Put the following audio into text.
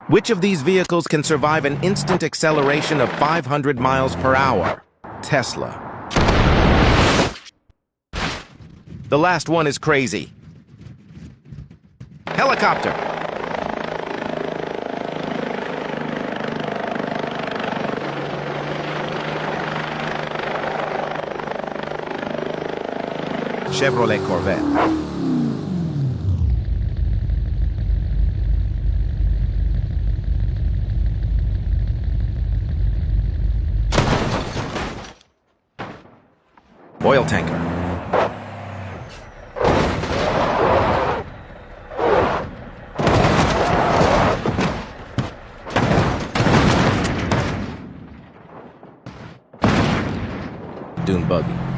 Which of these vehicles can survive an instant acceleration of 500 miles per hour? Tesla. The last one is crazy. Helicopter. Chevrolet Corvette. Oil tanker. Dune buggy.